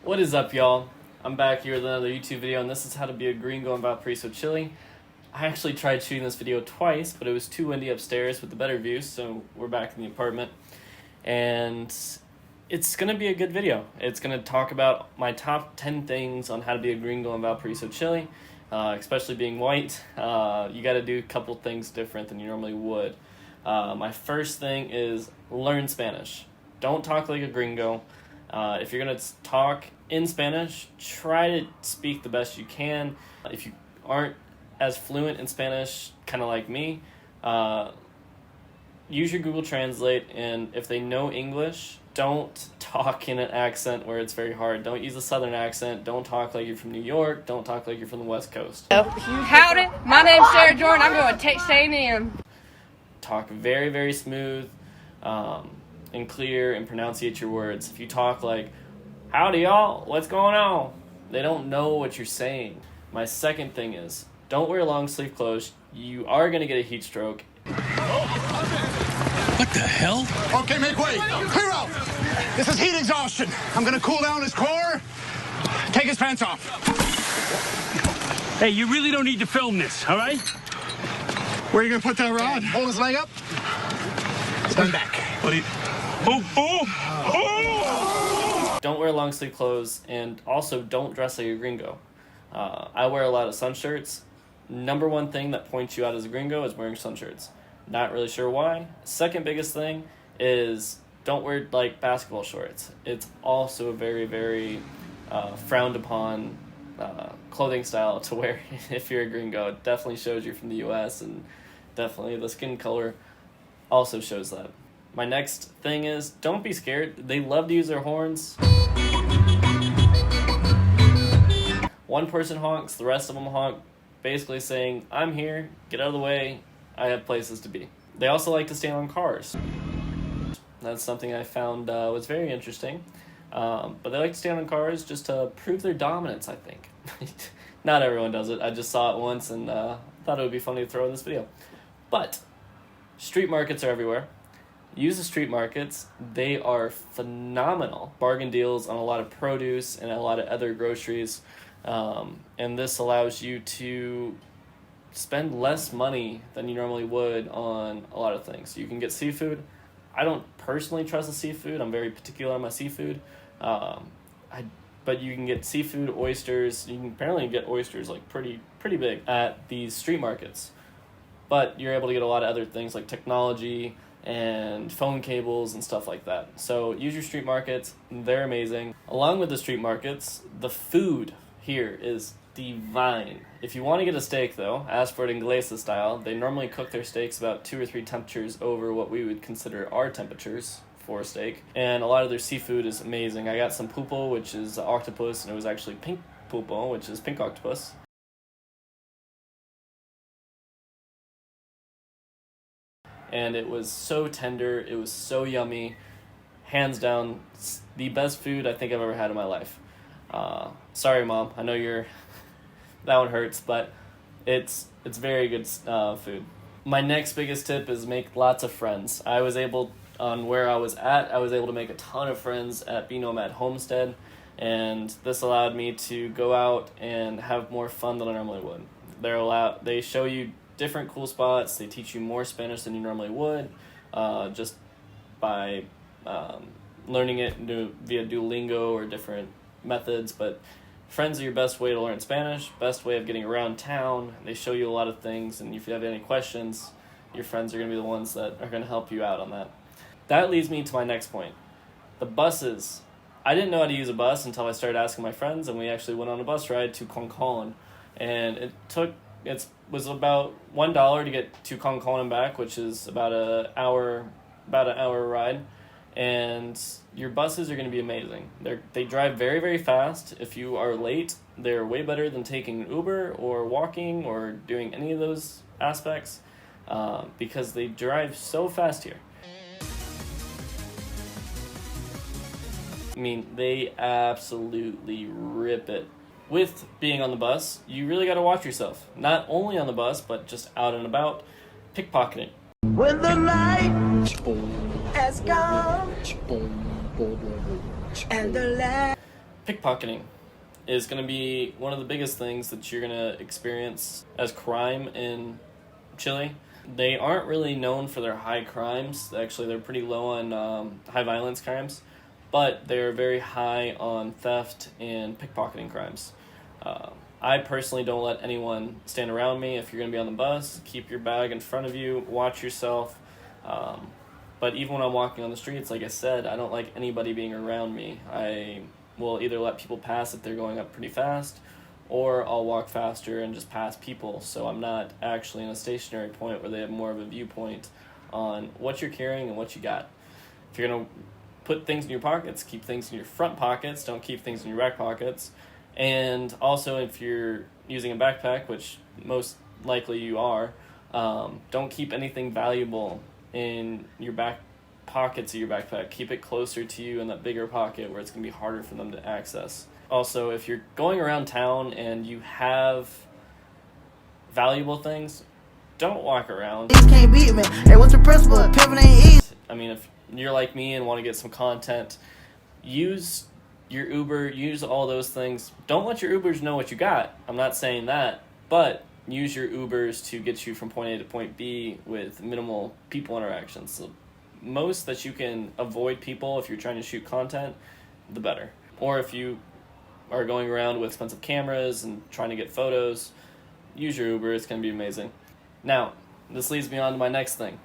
What is up, y'all? I'm back here with another YouTube video, and this is how to be a gringo in Valparaiso Chile. I actually tried shooting this video twice, but it was too windy upstairs with the better view, so we're back in the apartment. And it's going to be a good video. It's going to talk about my top 10 things on how to be a gringo in Valparaiso Chile, especially being white. You got to do a couple things different than you normally would. My first thing is learn Spanish. Don't talk like a gringo. If you're going to talk in Spanish, try to speak the best you can. If you aren't as fluent in Spanish, kind of like me, use your Google Translate, and if they know English, don't talk in an accent where it's very hard. Don't use a southern accent. Don't talk like you're from New York. Don't talk like you're from the West Coast. Howdy, my name's Sarah Jordan. I'm going to Texas A&M. Talk very, very smooth and clear, and pronunciate your words. If you talk like, howdy y'all, what's going on? They don't know what you're saying. My second thing is, don't wear long sleeve clothes. You are going to get a heat stroke. What the hell? Okay, make way. Clear out. This is heat exhaustion. I'm going to cool down his core. Take his pants off. Hey, you really don't need to film this, all right? Where are you going to put that rod? Hold his leg up. Stand back. What do you... Oh! Don't wear long sleeve clothes, and also don't dress like a gringo. I wear a lot of sun shirts. Number one thing that points you out as a gringo is wearing sun shirts. Not really sure why. Second biggest thing is don't wear like basketball shorts. It's also a very, very frowned upon clothing style to wear if you're a gringo. It definitely shows you're from the US, and definitely the skin color also shows that. My next thing is, don't be scared. They love to use their horns. One person honks, the rest of them honk, basically saying, I'm here, get out of the way, I have places to be. They also like to stand on cars. That's something I found was very interesting. But they like to stand on cars just to prove their dominance, I think. Not everyone does it. I just saw it once and thought it would be funny to throw in this video. But street markets are everywhere. Use the street markets. They are phenomenal. Bargain deals on a lot of produce and a lot of other groceries. And this allows you to spend less money than you normally would on a lot of things. You can get seafood. I don't personally trust the seafood. I'm very particular on my seafood. But you can get seafood, oysters. You can apparently get oysters like pretty big at these street markets. But you're able to get a lot of other things like technology and phone cables and stuff like that. So use your street markets. They're amazing. Along with the street markets, the food here is divine. If you want to get a steak, though, ask for it inglesa style. They normally cook their steaks about 2 or 3 temperatures over what we would consider our temperatures for a steak. And a lot of their seafood is amazing. I got some pulpo, which is octopus, and it was actually pink pulpo, which is pink octopus. And it was so tender, it was so yummy. Hands down, the best food I think I've ever had in my life. Sorry, Mom, I know that one hurts, but it's very good food. My next biggest tip is make lots of friends. On where I was able to make a ton of friends at Be Nomad Homestead, and this allowed me to go out and have more fun than I normally would. They show you different cool spots. They teach you more Spanish than you normally would, just by learning it via Duolingo or different methods. But friends are your best way to learn Spanish, best way of getting around town. They show you a lot of things, and if you have any questions, your friends are going to be the ones that are going to help you out on that. That leads me to my next point. The buses. I didn't know how to use a bus until I started asking my friends, and we actually went on a bus ride to Concon, and it was about $1 to get to Concon and back, which is about an hour ride. And your buses are going to be amazing. They drive very, very fast. If you are late, they're way better than taking an Uber or walking or doing any of those aspects, because they drive so fast here. I mean, they absolutely rip it. With being on the bus, you really got to watch yourself. Not only on the bus, but just out and about, pickpocketing. When the night has come and the light. Pickpocketing is going to be one of the biggest things that you're going to experience as crime in Chile. They aren't really known for their high crimes. Actually, they're pretty low on high violence crimes, but they're very high on theft and pickpocketing crimes. I personally don't let anyone stand around me. If you're going to be on the bus, keep your bag in front of you, watch yourself. But even when I'm walking on the streets, like I said, I don't like anybody being around me. I will either let people pass if they're going up pretty fast, or I'll walk faster and just pass people, so I'm not actually in a stationary point where they have more of a viewpoint on what you're carrying and what you got. If you're going to put things in your pockets, keep things in your front pockets, don't keep things in your back pockets. And also, if you're using a backpack, which most likely you are, don't keep anything valuable in your back pockets of your backpack. Keep it closer to you in that bigger pocket where it's going to be harder for them to access. Also, if you're going around town and you have valuable things, don't walk around. Can't beat me. Hey, what's the principle? Pimping ain't easy. I mean, if you're like me and want to get some content, use your Uber, use all those things. Don't let your Ubers know what you got. I'm not saying that, but use your Ubers to get you from point A to point B with minimal people interactions. So most that you can avoid people if you're trying to shoot content, the better. Or if you are going around with expensive cameras and trying to get photos, use your Uber. It's going to be amazing. Now, this leads me on to my next thing.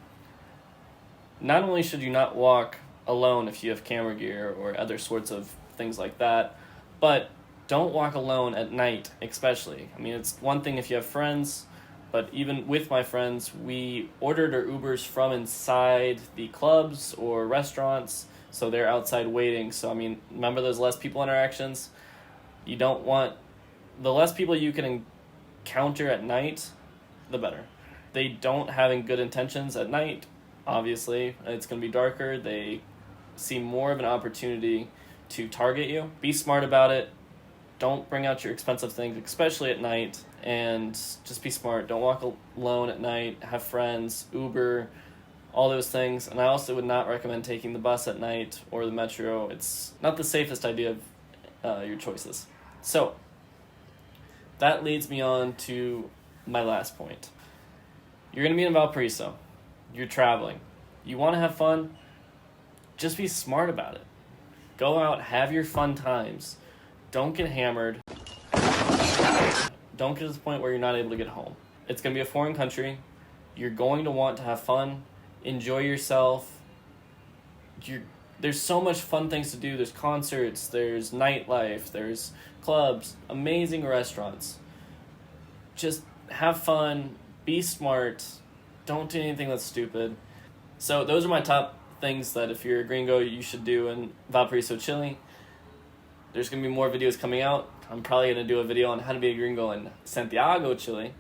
Not only should you not walk alone if you have camera gear or other sorts of things like that, but don't walk alone at night, especially. I mean, it's one thing if you have friends, but even with my friends, we ordered our Ubers from inside the clubs or restaurants, so they're outside waiting. So, I mean, remember those less people interactions? You don't want... The less people you can encounter at night, the better. They don't have good intentions at night, obviously. It's going to be darker. They see more of an opportunity to target you. Be smart about it. Don't bring out your expensive things, especially at night, and just be smart. Don't walk alone at night. Have friends, Uber, all those things. And I also would not recommend taking the bus at night or the metro. It's not the safest idea of your choices. So that leads me on to my last point. You're going to be in Valparaiso. You're traveling. You want to have fun? Just be smart about it. Go out, have your fun times. Don't get hammered. Don't get to the point where you're not able to get home. It's going to be a foreign country. You're going to want to have fun, enjoy yourself. There's so much fun things to do. There's concerts, there's nightlife, there's clubs, amazing restaurants. Just have fun, be smart, don't do anything that's stupid. So those are my top things that if you're a gringo, you should do in Valparaiso, Chile. There's going to be more videos coming out. I'm probably going to do a video on how to be a gringo in Santiago, Chile.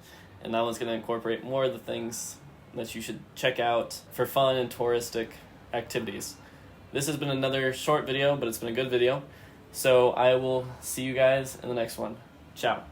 And that one's going to incorporate more of the things that you should check out for fun and touristic activities. This has been another short video, but it's been a good video. So I will see you guys in the next one. Ciao.